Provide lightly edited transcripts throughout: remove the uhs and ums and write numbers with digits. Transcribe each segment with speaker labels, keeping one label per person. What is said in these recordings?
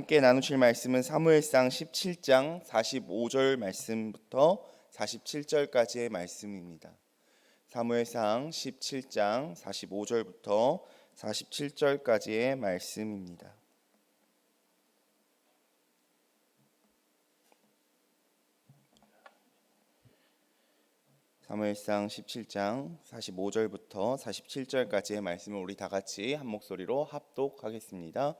Speaker 1: 함께 나누실 말씀은 사무엘상 17장 45절 말씀부터 47절까지의 말씀입니다. 사무엘상 17장 45절부터 47절까지의 말씀입니다. 사무엘상 17장 45절부터 47절까지의 말씀을 우리 다 같이 한 목소리로 합독하겠습니다.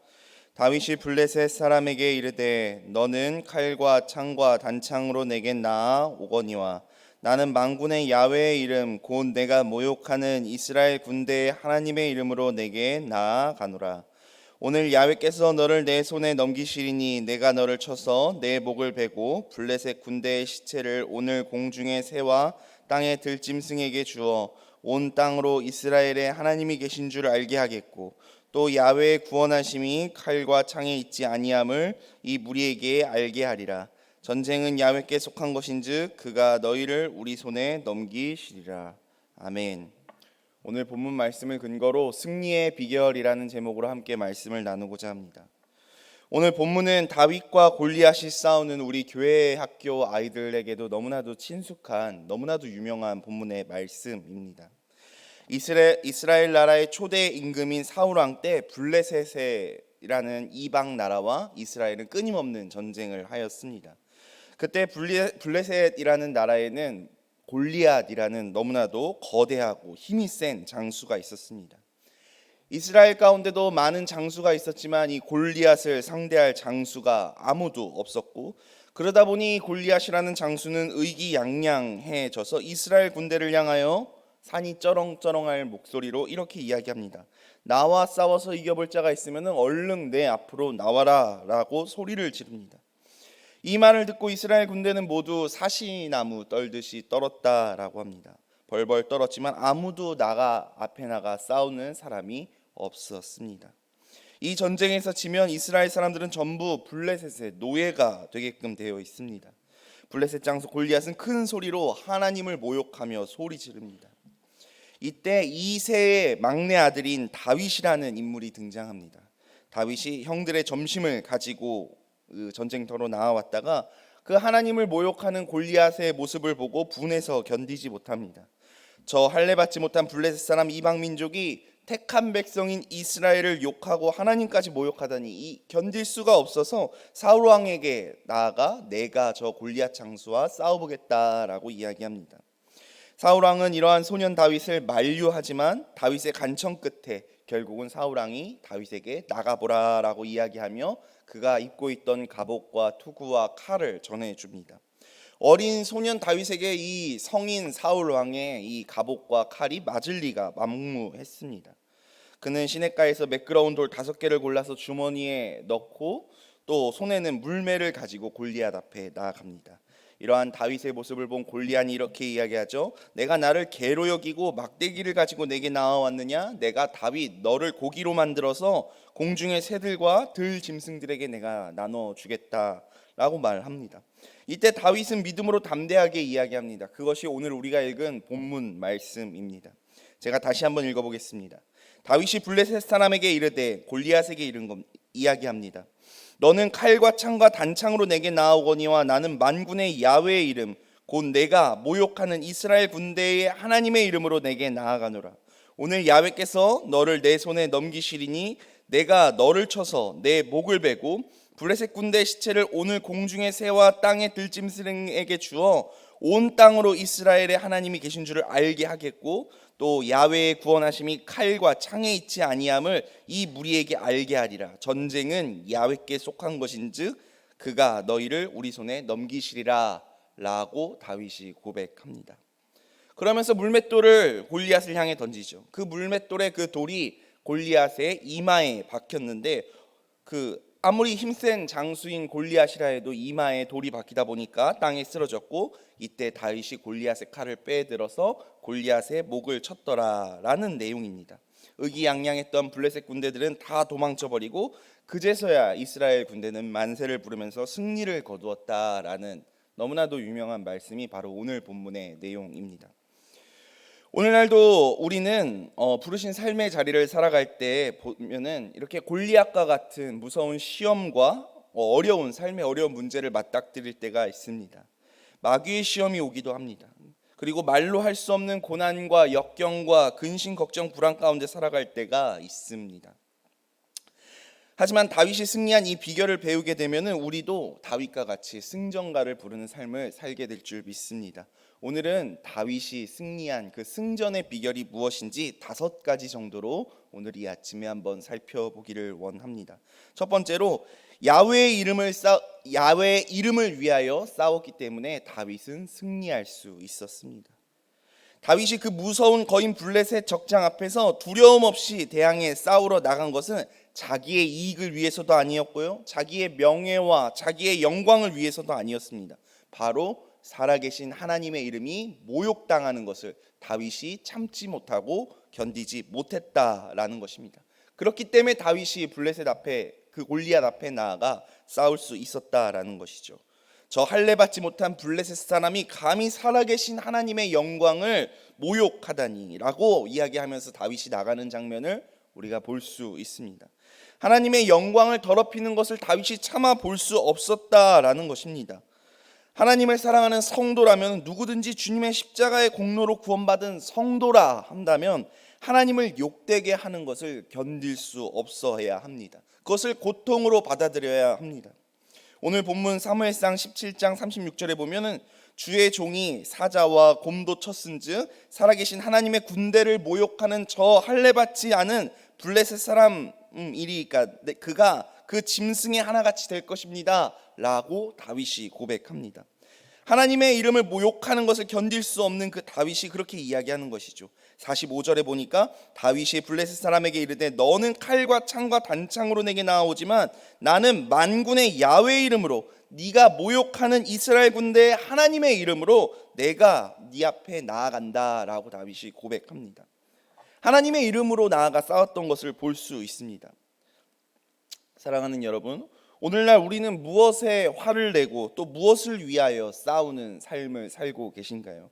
Speaker 1: 다윗이 블레셋 사람에게 이르되 너는 칼과 창과 단창으로 내게 나아오거니와 나는 만군의 야훼의 이름 곧 내가 모욕하는 이스라엘 군대의 하나님의 이름으로 내게 나아가노라. 오늘 야훼께서 너를 내 손에 넘기시리니 내가 너를 쳐서 내 목을 베고 블레셋 군대의 시체를 오늘 공중의 새와 땅의 들짐승에게 주어 온 땅으로 이스라엘의 하나님이 계신 줄 알게 하겠고 또 야훼의 구원하심이 칼과 창에 있지 아니함을 이 무리에게 알게 하리라. 전쟁은 야훼께 속한 것인즉 그가 너희를 우리 손에 넘기시리라. 아멘. 오늘 본문 말씀을 근거로 승리의 비결이라는 제목으로 함께 말씀을 나누고자 합니다. 오늘 본문은 다윗과 골리앗이 싸우는 우리 교회 학교 아이들에게도 너무나도 친숙한, 너무나도 유명한 본문의 말씀입니다. 이스라엘 나라의 초대 임금인 사울 왕 때 블레셋이라는 이방 나라와 이스라엘은 끊임없는 전쟁을 하였습니다. 그때 블레셋이라는 나라에는 골리앗이라는 너무나도 거대하고 힘이 센 장수가 있었습니다. 이스라엘 가운데도 많은 장수가 있었지만 이 골리앗을 상대할 장수가 아무도 없었고 그러다 보니 골리앗이라는 장수는 의기양양해져서 이스라엘 군대를 향하여 산이 쩌렁쩌렁할 목소리로 이렇게 이야기합니다. 나와 싸워서 이겨볼 자가 있으면 얼른 내 앞으로 나와라 라고 소리를 지릅니다. 이 말을 듣고 이스라엘 군대는 모두 사시나무 떨듯이 떨었다라고 합니다. 벌벌 떨었지만 아무도 앞에 나가 싸우는 사람이 없었습니다. 이 전쟁에서 지면 이스라엘 사람들은 전부 블레셋의 노예가 되게끔 되어 있습니다. 블레셋 장수 골리앗은 큰 소리로 하나님을 모욕하며 소리 지릅니다. 이때 이세의 막내 아들인 다윗이라는 인물이 등장합니다. 다윗이 형들의 점심을 가지고 전쟁터로 나와왔다가 그 하나님을 모욕하는 골리앗의 모습을 보고 분해서 견디지 못합니다. 저 할례받지 못한 블레셋 사람 이방 민족이 택한 백성인 이스라엘을 욕하고 하나님까지 모욕하다니 견딜 수가 없어서 사울 왕에게 나아가 내가 저 골리앗 장수와 싸워보겠다라고 이야기합니다. 사울 왕은 이러한 소년 다윗을 만류하지만 다윗의 간청 끝에 결국은 사울 왕이 다윗에게 나가보라라고 이야기하며 그가 입고 있던 갑옷과 투구와 칼을 전해줍니다. 어린 소년 다윗에게 이 성인 사울 왕의 이 갑옷과 칼이 맞을 리가 만무했습니다. 그는 시냇가에서 매끄러운 돌 5개를 골라서 주머니에 넣고 또 손에는 물매를 가지고 골리앗 앞에 나아갑니다. 이러한 다윗의 모습을 본 골리앗이 이렇게 이야기하죠. 내가 나를 개로 여기고 막대기를 가지고 내게 나와왔느냐? 내가 다윗 너를 고기로 만들어서 공중의 새들과 들 짐승들에게 내가 나눠주겠다 라고 말합니다. 이때 다윗은 믿음으로 담대하게 이야기합니다. 그것이 오늘 우리가 읽은 본문 말씀입니다. 제가 다시 한번 읽어보겠습니다. 다윗이 블레셋 사람에게 이르되 골리앗에게 이야기합니다. 너는 칼과 창과 단창으로 내게 나아오거니와 나는 만군의 야훼의 이름 곧 내가 모욕하는 이스라엘 군대의 하나님의 이름으로 내게 나아가노라. 오늘 야훼께서 너를 내 손에 넘기시리니 내가 너를 쳐서 내 목을 베고 블레셋 군대의 시체를 오늘 공중의 새와 땅의 들짐승에게 주어 온 땅으로 이스라엘의 하나님이 계신 줄을 알게 하겠고 또 야훼의 구원하심이 칼과 창에 있지 아니함을 이 무리에게 알게 하리라. 전쟁은 야훼께 속한 것인즉 그가 너희를 우리 손에 넘기시리라 라고 다윗이 고백합니다. 그러면서 물맷돌을 골리앗을 향해 던지죠. 그 물맷돌의 그 돌이 골리앗의 이마에 박혔는데 아무리 힘센 장수인 골리앗이라 해도 이마에 돌이 박히다 보니까 땅에 쓰러졌고 이때 다윗이 골리앗의 칼을 빼들어서 골리앗의 목을 쳤더라라는 내용입니다. 의기양양했던 블레셋 군대들은 다 도망쳐버리고 그제서야 이스라엘 군대는 만세를 부르면서 승리를 거두었다라는 너무나도 유명한 말씀이 바로 오늘 본문의 내용입니다. 오늘날도 우리는 부르신 삶의 자리를 살아갈 때 보면은 이렇게 골리앗과 같은 무서운 시험과 어려운 삶의 어려운 문제를 맞닥뜨릴 때가 있습니다. 마귀의 시험이 오기도 합니다. 그리고 말로 할 수 없는 고난과 역경과 근심, 걱정, 불안 가운데 살아갈 때가 있습니다. 하지만 다윗이 승리한 이 비결을 배우게 되면은 우리도 다윗과 같이 승전가를 부르는 삶을 살게 될 줄 믿습니다. 오늘은 다윗이 승리한 그 승전의 비결이 무엇인지 5가지 정도로 오늘 이 아침에 한번 살펴보기를 원합니다. 첫 번째로 야훼의 이름을 위하여 싸웠기 때문에 다윗은 승리할 수 있었습니다. 다윗이 그 무서운 거인 블레셋 적장 앞에서 두려움 없이 대항해 싸우러 나간 것은 자기의 이익을 위해서도 아니었고요, 자기의 명예와 자기의 영광을 위해서도 아니었습니다. 바로 살아계신 하나님의 이름이 모욕당하는 것을 다윗이 참지 못하고 견디지 못했다라는 것입니다. 그렇기 때문에 다윗이 블레셋 앞에, 그 골리앗 앞에 나아가 싸울 수 있었다라는 것이죠. 저 할례 받지 못한 블레셋 사람이 감히 살아계신 하나님의 영광을 모욕하다니라고 이야기하면서 다윗이 나가는 장면을 우리가 볼 수 있습니다. 하나님의 영광을 더럽히는 것을 다윗이 참아 볼 수 없었다라는 것입니다. 하나님을 사랑하는 성도라면, 누구든지 주님의 십자가의 공로로 구원받은 성도라 한다면 하나님을 욕되게 하는 것을 견딜 수 없어야 합니다. 그것을 고통으로 받아들여야 합니다. 오늘 본문 사무엘상 17장 36절에 보면은 주의 종이 사자와 곰도 쳤은즉 살아계신 하나님의 군대를 모욕하는 저 할례 받지 않은 블레셋 사람이리까 그가 그 짐승의 하나같이 될 것입니다 라고 다윗이 고백합니다. 하나님의 이름을 모욕하는 것을 견딜 수 없는 그 다윗이 그렇게 이야기하는 것이죠. 45절에 보니까 다윗이 블레셋 사람에게 이르되 너는 칼과 창과 단창으로 내게 나아오지만 나는 만군의 야훼의 이름으로 네가 모욕하는 이스라엘 군대의 하나님의 이름으로 내가 네 앞에 나아간다 라고 다윗이 고백합니다. 하나님의 이름으로 나아가 싸웠던 것을 볼 수 있습니다. 사랑하는 여러분, 오늘날 우리는 무엇에 화를 내고 또 무엇을 위하여 싸우는 삶을 살고 계신가요?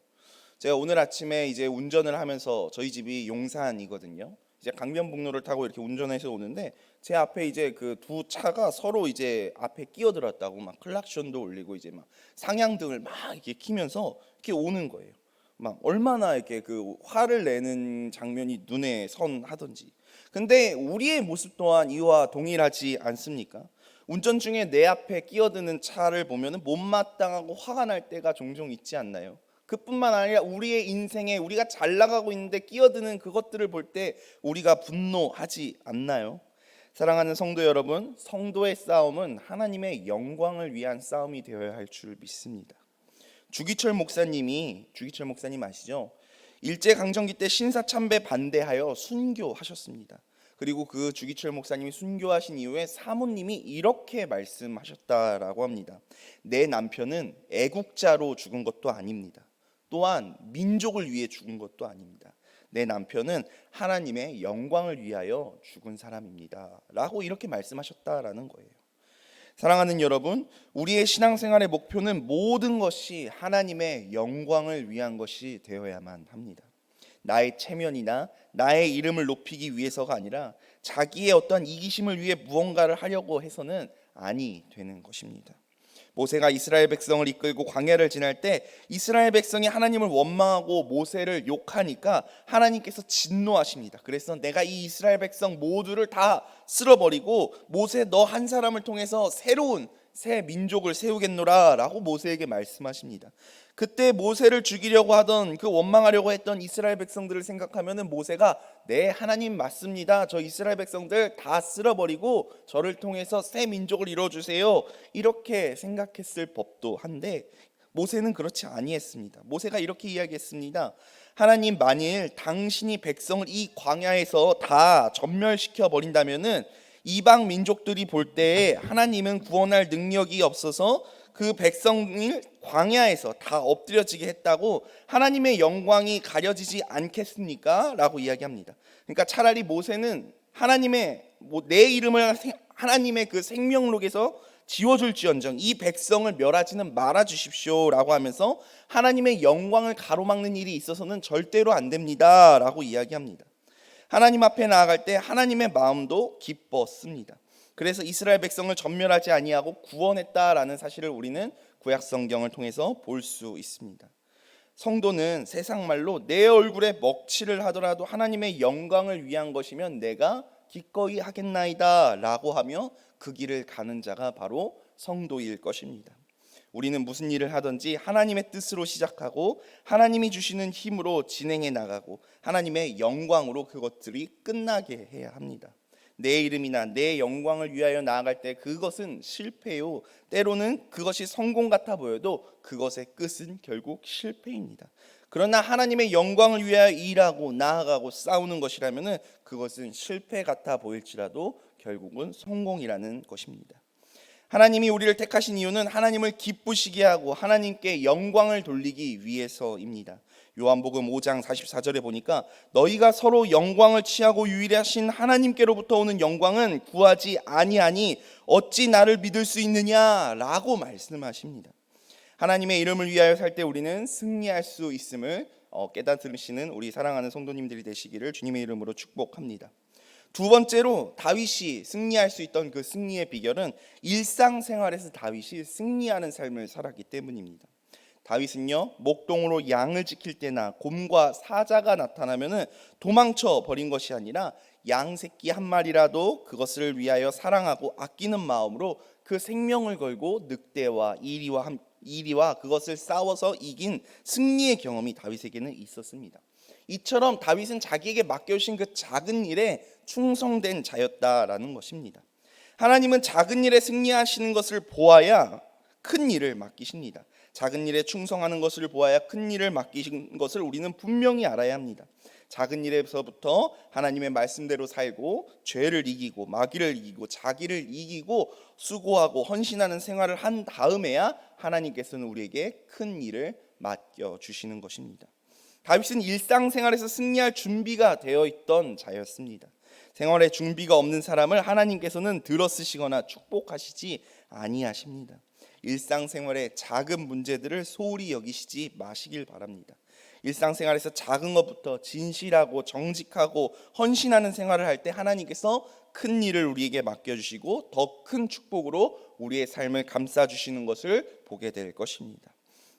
Speaker 1: 제가 오늘 아침에 이제 운전을 하면서, 저희 집이 용산이거든요. 이제 강변북로를 타고 이렇게 운전해서 오는데 제 앞에 이제 그 두 차가 서로 이제 앞에 끼어들었다고 막 클락션도 울리고 이제 막 상향등을 막 이렇게 키면서 이렇게 오는 거예요. 막 얼마나 이렇게 그 화를 내는 장면이 눈에 선하던지. 근데 우리의 모습 또한 이와 동일하지 않습니까? 운전 중에 내 앞에 끼어드는 차를 보면은 못마땅하고 화가 날 때가 종종 있지 않나요? 그뿐만 아니라 우리의 인생에 우리가 잘 나가고 있는데 끼어드는 그것들을 볼 때 우리가 분노하지 않나요? 사랑하는 성도 여러분, 성도의 싸움은 하나님의 영광을 위한 싸움이 되어야 할 줄 믿습니다. 주기철 목사님 아시죠? 일제강점기 때 신사참배 반대하여 순교하셨습니다. 그리고 그 주기철 목사님이 순교하신 이후에 사모님이 이렇게 말씀하셨다라고 합니다. 내 남편은 애국자로 죽은 것도 아닙니다. 또한 민족을 위해 죽은 것도 아닙니다. 내 남편은 하나님의 영광을 위하여 죽은 사람입니다 라고 이렇게 말씀하셨다라는 거예요. 사랑하는 여러분, 우리의 신앙생활의 목표는 모든 것이 하나님의 영광을 위한 것이 되어야만 합니다. 나의 체면이나 나의 이름을 높이기 위해서가 아니라 자기의 어떤 이기심을 위해 무언가를 하려고 해서는 아니 되는 것입니다. 모세가 이스라엘 백성을 이끌고 광야를 지날 때 이스라엘 백성이 하나님을 원망하고 모세를 욕하니까 하나님께서 진노하십니다. 그래서 내가 이 이스라엘 백성 모두를 다 쓸어버리고 모세 너 한 사람을 통해서 새로운 새 민족을 세우겠노라 라고 모세에게 말씀하십니다. 그때 모세를 죽이려고 하던, 그 원망하려고 했던 이스라엘 백성들을 생각하면은 모세가 네 하나님 맞습니다, 저 이스라엘 백성들 다 쓸어버리고 저를 통해서 새 민족을 이루어주세요 이렇게 생각했을 법도 한데 모세는 그렇지 아니했습니다. 모세가 이렇게 이야기했습니다. 하나님, 만일 당신이 백성을 이 광야에서 다 전멸시켜 버린다면은 이방 민족들이 볼 때에 하나님은 구원할 능력이 없어서 그 백성을 광야에서 다 엎드려지게 했다고 하나님의 영광이 가려지지 않겠습니까? 라고 이야기합니다. 그러니까 차라리 모세는 내 이름을 하나님의 그 생명록에서 지워줄지언정 이 백성을 멸하지는 말아 주십시오 라고 하면서 하나님의 영광을 가로막는 일이 있어서는 절대로 안 됩니다 라고 이야기합니다. 하나님 앞에 나아갈 때 하나님의 마음도 기뻤습니다. 그래서 이스라엘 백성을 전멸하지 아니하고 구원했다라는 사실을 우리는 구약 성경을 통해서 볼 수 있습니다. 성도는 세상 말로 내 얼굴에 먹칠을 하더라도 하나님의 영광을 위한 것이면 내가 기꺼이 하겠나이다 라고 하며 그 길을 가는 자가 바로 성도일 것입니다. 우리는 무슨 일을 하든지 하나님의 뜻으로 시작하고 하나님이 주시는 힘으로 진행해 나가고 하나님의 영광으로 그것들이 끝나게 해야 합니다. 내 이름이나 내 영광을 위하여 나아갈 때 그것은 실패요. 때로는 그것이 성공 같아 보여도 그것의 끝은 결국 실패입니다. 그러나 하나님의 영광을 위하여 일하고 나아가고 싸우는 것이라면 그것은 실패 같아 보일지라도 결국은 성공이라는 것입니다. 하나님이 우리를 택하신 이유는 하나님을 기쁘시게 하고 하나님께 영광을 돌리기 위해서입니다. 요한복음 5장 44절에 보니까 너희가 서로 영광을 취하고 유일하신 하나님께로부터 오는 영광은 구하지 아니하니 어찌 나를 믿을 수 있느냐라고 말씀하십니다. 하나님의 이름을 위하여 살 때 우리는 승리할 수 있음을 깨닫으시는 우리 사랑하는 성도님들이 되시기를 주님의 이름으로 축복합니다. 두 번째로 다윗이 승리할 수 있던 그 승리의 비결은 일상생활에서 다윗이 승리하는 삶을 살았기 때문입니다. 다윗은요, 목동으로 양을 지킬 때나 곰과 사자가 나타나면은 도망쳐 버린 것이 아니라 양 새끼 한 마리라도 그것을 위하여 사랑하고 아끼는 마음으로 그 생명을 걸고 늑대와 이리와 그것을 싸워서 이긴 승리의 경험이 다윗에게는 있었습니다. 이처럼 다윗은 자기에게 맡겨주신 그 작은 일에 충성된 자였다라는 것입니다. 하나님은 작은 일에 승리하시는 것을 보아야 큰 일을 맡기십니다. 작은 일에 충성하는 것을 보아야 큰 일을 맡기신 것을 우리는 분명히 알아야 합니다. 작은 일에서부터 하나님의 말씀대로 살고 죄를 이기고 마귀를 이기고 자기를 이기고 수고하고 헌신하는 생활을 한 다음에야 하나님께서는 우리에게 큰 일을 맡겨주시는 것입니다. 다윗은 일상생활에서 승리할 준비가 되어 있던 자였습니다. 생활에 준비가 없는 사람을 하나님께서는 들어쓰시거나 축복하시지 아니하십니다. 일상생활의 작은 문제들을 소홀히 여기시지 마시길 바랍니다. 일상생활에서 작은 것부터 진실하고 정직하고 헌신하는 생활을 할 때 하나님께서 큰 일을 우리에게 맡겨주시고 더 큰 축복으로 우리의 삶을 감싸주시는 것을 보게 될 것입니다.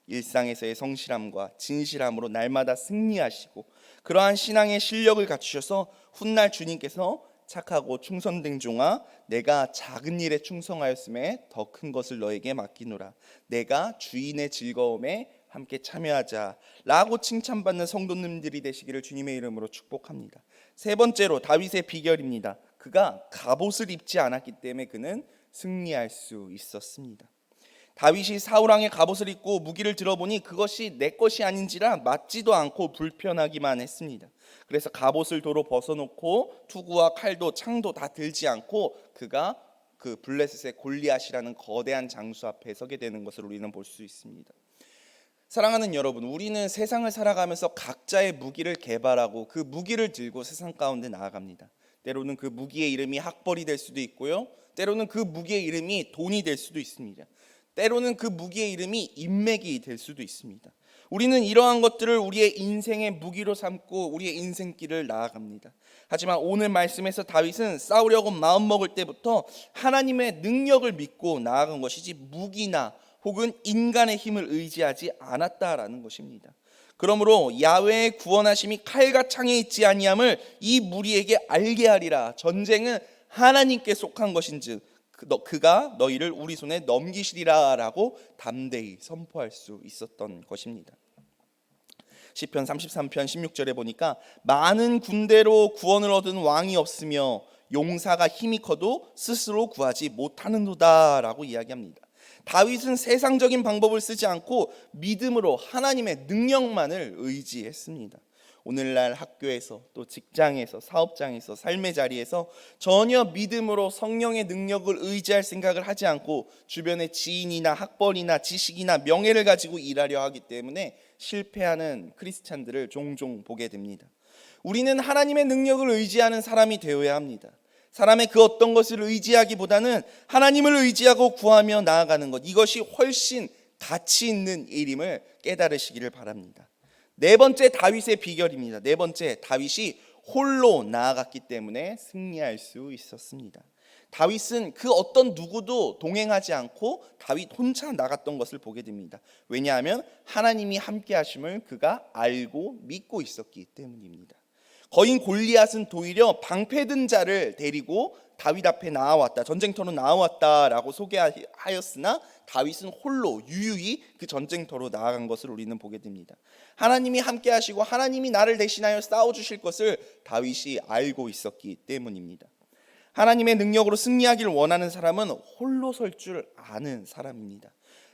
Speaker 1: 일상에서의 성실함과 진실함으로 날마다 승리하시고 그러한 신앙의 실력을 갖추셔서 훗날 주님께서 착하고 충성된 종아 내가 작은 일에 충성하였음에 더 큰 것을 너에게 맡기노라 내가 주인의 즐거움에 함께 참여하자 라고 칭찬받는 성도님들이 되시기를 주님의 이름으로 축복합니다. 세 번째로 다윗의 비결입니다. 그가 갑옷을 입지 않았기 때문에 그는 승리할 수 있었습니다. 다윗이 사울왕의 갑옷을 입고 무기를 들어보니 그것이 내 것이 아닌지라 맞지도 않고 불편하기만 했습니다. 그래서 갑옷을 도로 벗어놓고 투구와 칼도 창도 다 들지 않고 그가 그 블레셋의 골리앗이라는 거대한 장수 앞에 서게 되는 것을 우리는 볼 수 있습니다. 사랑하는 여러분, 우리는 세상을 살아가면서 각자의 무기를 개발하고 그 무기를 들고 세상 가운데 나아갑니다. 때로는 그 무기의 이름이 학벌이 될 수도 있고요, 때로는 그 무기의 이름이 돈이 될 수도 있습니다. 때로는 그 무기의 이름이 인맥이 될 수도 있습니다. 우리는 이러한 것들을 우리의 인생의 무기로 삼고 우리의 인생길을 나아갑니다. 하지만 오늘 말씀에서 다윗은 싸우려고 마음먹을 때부터 하나님의 능력을 믿고 나아간 것이지 무기나 혹은 인간의 힘을 의지하지 않았다라는 것입니다. 그러므로 야훼의 구원하심이 칼과 창에 있지 아니함을 이 무리에게 알게 하리라. 전쟁은 하나님께 속한 것인즉 그가 너희를 우리 손에 넘기시리라 라고 담대히 선포할 수 있었던 것입니다. 시편 33편 16절에 보니까 많은 군대로 구원을 얻은 왕이 없으며 용사가 힘이 커도 스스로 구하지 못하는도다 라고 이야기합니다. 다윗은 세상적인 방법을 쓰지 않고 믿음으로 하나님의 능력만을 의지했습니다. 오늘날 학교에서 또 직장에서 사업장에서 삶의 자리에서 전혀 믿음으로 성령의 능력을 의지할 생각을 하지 않고 주변의 지인이나 학벌이나 지식이나 명예를 가지고 일하려 하기 때문에 실패하는 크리스찬들을 종종 보게 됩니다. 우리는 하나님의 능력을 의지하는 사람이 되어야 합니다. 사람의 그 어떤 것을 의지하기보다는 하나님을 의지하고 구하며 나아가는 것, 이것이 훨씬 가치 있는 일임을 깨달으시기를 바랍니다. 네 번째 다윗의 비결입니다. 네 번째, 다윗이 홀로 나아갔기 때문에 승리할 수 있었습니다. 다윗은 그 어떤 누구도 동행하지 않고 다윗 혼자 나갔던 것을 보게 됩니다. 왜냐하면 하나님이 함께 하심을 그가 알고 믿고 있었기 때문입니다. 거인 골리앗은 도리어 방패든 자를 데리고 다윗 앞에 나와왔다, 전쟁터로 나와왔다라고 소개하였으나 다윗은 홀로 유유히 그 전쟁터로 나아간 것을 우리는 보게 됩니다. 하나님이 함께 하시고 하나님이 나를 대신하여 싸워주실 것을 다윗이 알고 있었기 때문입니다. 하나님의 능력으로 승리하기를 원하는 사람은 홀로 설 줄 아는 사람입니다.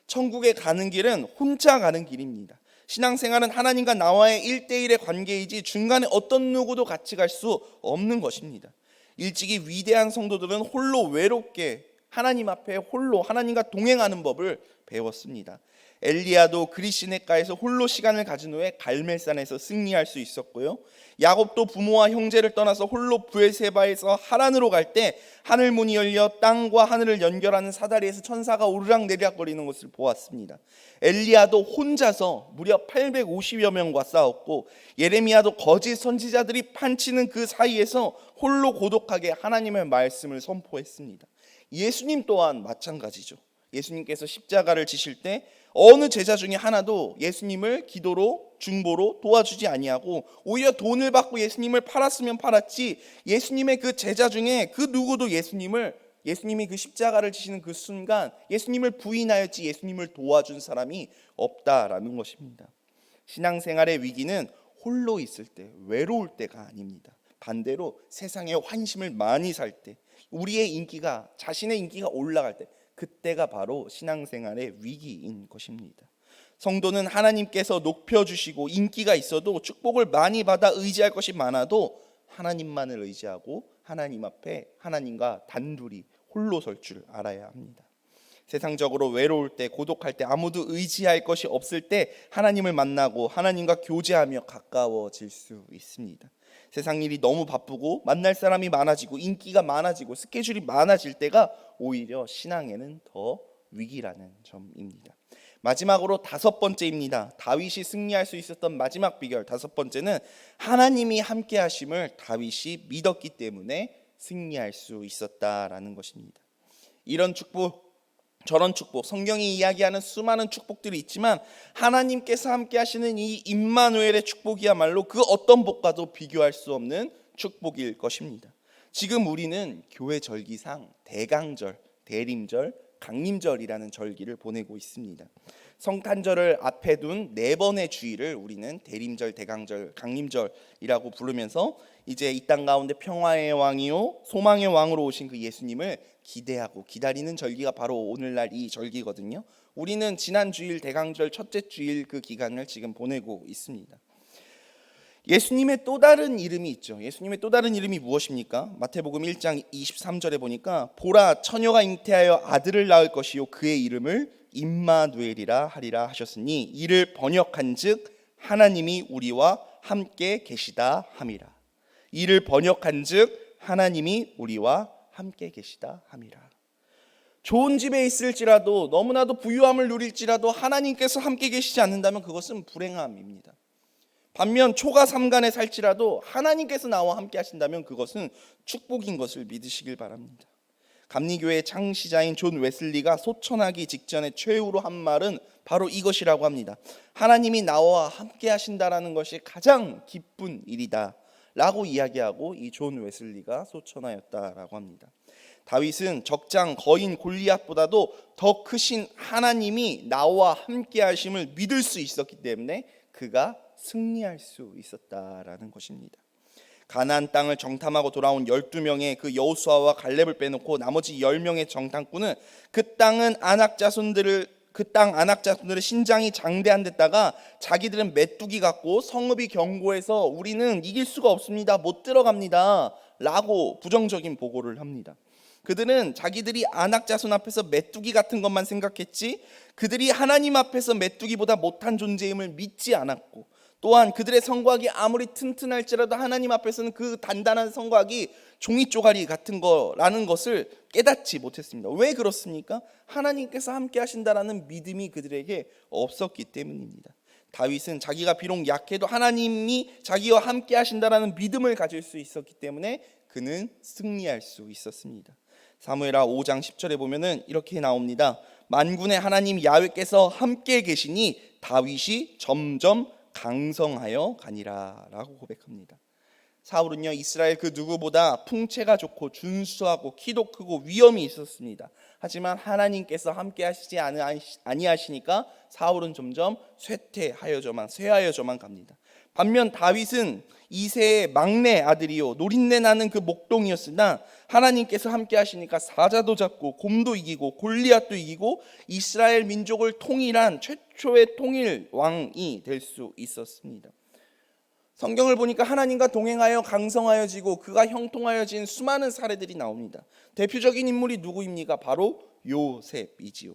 Speaker 1: 천국에 가는 길은 혼자 가는 길입니다. 신앙생활은 하나님과 나와의 1대1의 관계이지 중간에 어떤 누구도 같이 갈 수 없는 것입니다. 일찍이 위대한 성도들은 홀로 외롭게 하나님 앞에 홀로 하나님과 동행하는 법을 배웠습니다. 엘리야도 그리시네가에서 홀로 시간을 가진 후에 갈멜산에서 승리할 수 있었고요. 야곱도 부모와 형제를 떠나서 홀로 브엘세바에서 하란으로 갈 때 하늘 문이 열려 땅과 하늘을 연결하는 사다리에서 천사가 오르락내리락거리는 것을 보았습니다. 엘리야도 혼자서 무려 850여 명과 싸웠고, 예레미야도 거짓 선지자들이 판치는 그 사이에서 홀로 고독하게 하나님의 말씀을 선포했습니다. 예수님 또한 마찬가지죠. 예수님께서 십자가를 지실 때 어느 제자 중에 하나도 예수님을 기도로 중보로 도와주지 아니하고 오히려 돈을 받고 예수님을 팔았으면 팔았지, 예수님의 그 제자 중에 그 누구도 예수님이 그 십자가를 지시는 그 순간 예수님을 부인하였지 예수님을 도와준 사람이 없다라는 것입니다. 신앙생활의 위기는 홀로 있을 때, 외로울 때가 아닙니다. 반대로 세상에 환심을 많이 살 때, 자신의 인기가 올라갈 때, 그때가 바로 신앙생활의 위기인 것입니다. 성도는 하나님께서 높여주시고 인기가 있어도 축복을 많이 받아 의지할 것이 많아도 하나님만을 의지하고 하나님 앞에 하나님과 단둘이 홀로 설 줄 알아야 합니다. 세상적으로 외로울 때, 고독할 때, 아무도 의지할 것이 없을 때 하나님을 만나고 하나님과 교제하며 가까워질 수 있습니다. 세상 일이 너무 바쁘고 만날 사람이 많아지고 인기가 많아지고 스케줄이 많아질 때가 오히려 신앙에는 더 위기라는 점입니다. 마지막으로 5번째입니다. 다윗이 승리할 수 있었던 마지막 비결 5번째는 하나님이 함께 하심을 다윗이 믿었기 때문에 승리할 수 있었다라는 것입니다. 이런 축복, 저런 축복, 성경이 이야기하는 수많은 축복들이 있지만 하나님께서 함께 하시는 이 임마누엘의 축복이야말로 그 어떤 복과도 비교할 수 없는 축복일 것입니다. 지금 우리는 교회 절기상 대강절, 대림절, 강림절이라는 절기를 보내고 있습니다. 성탄절을 앞에 둔 4번의 주일을 우리는 대림절, 대강절, 강림절이라고 부르면서 이제 이 땅 가운데 평화의 왕이요 소망의 왕으로 오신 그 예수님을 기대하고 기다리는 절기가 바로 오늘날 이 절기거든요. 우리는 지난 주일 대강절 첫째 주일 그 기간을 지금 보내고 있습니다. 예수님의 또 다른 이름이 있죠. 예수님의 또 다른 이름이 무엇입니까? 마태복음 1장 23절에 보니까 보라, 처녀가 잉태하여 아들을 낳을 것이요 그의 이름을 임마누엘이라 하리라 하셨으니 이를 번역한즉 하나님이 우리와 함께 계시다 함이라. 이를 번역한즉 하나님이 우리와 함께 계시다 함이라. 좋은 집에 있을지라도, 너무나도 부유함을 누릴지라도 하나님께서 함께 계시지 않는다면 그것은 불행함입니다. 반면 초가 삼간에 살지라도 하나님께서 나와 함께 하신다면 그것은 축복인 것을 믿으시길 바랍니다. 감리교회의 창시자인 존 웨슬리가 소천하기 직전에 최후로 한 말은 바로 이것이라고 합니다. 하나님이 나와 함께 하신다라는 것이 가장 기쁜 일이다 라고 이야기하고 이 존 웨슬리가 소천하였다라고 합니다. 다윗은 적장 거인 골리앗보다도 더 크신 하나님이 나와 함께 하심을 믿을 수 있었기 때문에 그가 승리할 수 있었다라는 것입니다. 가나안 땅을 정탐하고 돌아온 12명의 그 여호수아와 갈렙을 빼놓고 나머지 10명의 정탐꾼은 그 땅 아낙 자손들의 신장이 장대한 데다가 자기들은 메뚜기 같고 성읍이 견고해서 우리는 이길 수가 없습니다, 못 들어갑니다 라고 부정적인 보고를 합니다. 그들은 자기들이 아낙 자손 앞에서 메뚜기 같은 것만 생각했지 그들이 하나님 앞에서 메뚜기보다 못한 존재임을 믿지 않았고, 또한 그들의 성곽이 아무리 튼튼할지라도 하나님 앞에서는 그 단단한 성곽이 종이 쪼가리 같은 거라는 것을 깨닫지 못했습니다. 왜 그렇습니까? 하나님께서 함께 하신다라는 믿음이 그들에게 없었기 때문입니다. 다윗은 자기가 비록 약해도 하나님이 자기와 함께 하신다라는 믿음을 가질 수 있었기 때문에 그는 승리할 수 있었습니다. 사무엘하 5장 10절에 보면은 이렇게 나옵니다. 만군의 하나님 야훼께서 함께 계시니 다윗이 점점 강성하여 가니라라고 고백합니다. 사울은요, 이스라엘 그 누구보다 풍채가 좋고 준수하고 키도 크고 위엄이 있었습니다. 하지만 하나님께서 함께 하시지 아니하시니까 사울은 점점 쇠하여져만 갑니다. 반면 다윗은 이새의 막내 아들이요 노린내 나는 그 목동이었으나 하나님께서 함께 하시니까 사자도 잡고 곰도 이기고 골리앗도 이기고 이스라엘 민족을 통일한 최초의 통일 왕이 될 수 있었습니다. 성경을 보니까 하나님과 동행하여 강성하여지고 그가 형통하여진 수많은 사례들이 나옵니다. 대표적인 인물이 누구입니까? 바로 요셉이지요.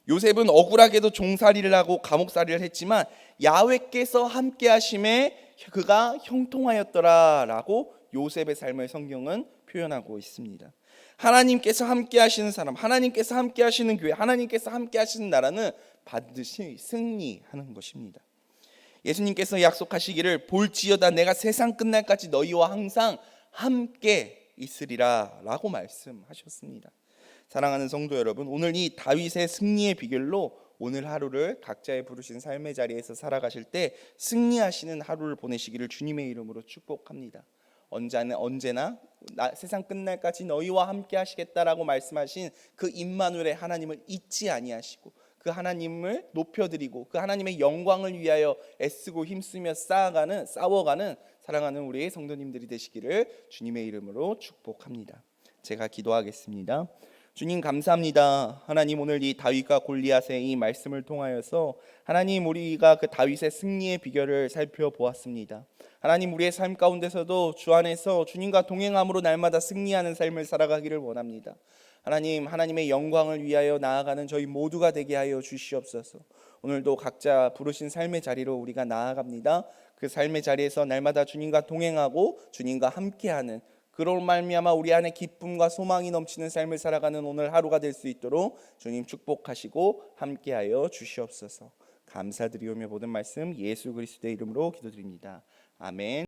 Speaker 1: 요셉은 억울하게도 종살이를 하고 감옥살이를 했지만 야훼께서 함께 하심에 그가 형통하였더라라고 요셉의 삶을 성경은 표현하고 있습니다. 하나님께서 함께 하시는 사람, 하나님께서 함께 하시는 교회, 하나님께서 함께 하시는 나라는 반드시 승리하는 것입니다. 예수님께서 약속하시기를 볼지어다 내가 세상 끝날까지 너희와 항상 함께 있으리라 라고 말씀하셨습니다. 사랑하는 성도 여러분, 오늘 이 다윗의 승리의 비결로 오늘 하루를 각자의 부르신 삶의 자리에서 살아가실 때 승리하시는 하루를 보내시기를 주님의 이름으로 축복합니다. 언제나 세상 끝날까지 너희와 함께 하시겠다라고 말씀하신 그 임마누엘의 하나님을 잊지 아니하시고 그 하나님을 높여드리고 그 하나님의 영광을 위하여 애쓰고 힘쓰며 싸워가는 사랑하는 우리 성도님들이 되시기를 주님의 이름으로 축복합니다. 제가 기도하겠습니다. 주님 감사합니다. 하나님 오늘 이 다윗과 골리앗의 이 말씀을 통하여서 하나님 우리가 그 다윗의 승리의 비결을 살펴보았습니다. 하나님 우리의 삶 가운데서도 주 안에서 주님과 동행함으로 날마다 승리하는 삶을 살아가기를 원합니다. 하나님의 영광을 위하여 나아가는 저희 모두가 되게 하여 주시옵소서. 오늘도 각자 부르신 삶의 자리로 우리가 나아갑니다. 그 삶의 자리에서 날마다 주님과 동행하고 주님과 함께하는 그런 말미암아 우리 안에 기쁨과 소망이 넘치는 삶을 살아가는 오늘 하루가 될 수 있도록 주님 축복하시고 함께하여 주시옵소서. 감사드리오며 모든 말씀 예수 그리스도의 이름으로 기도드립니다. 아멘.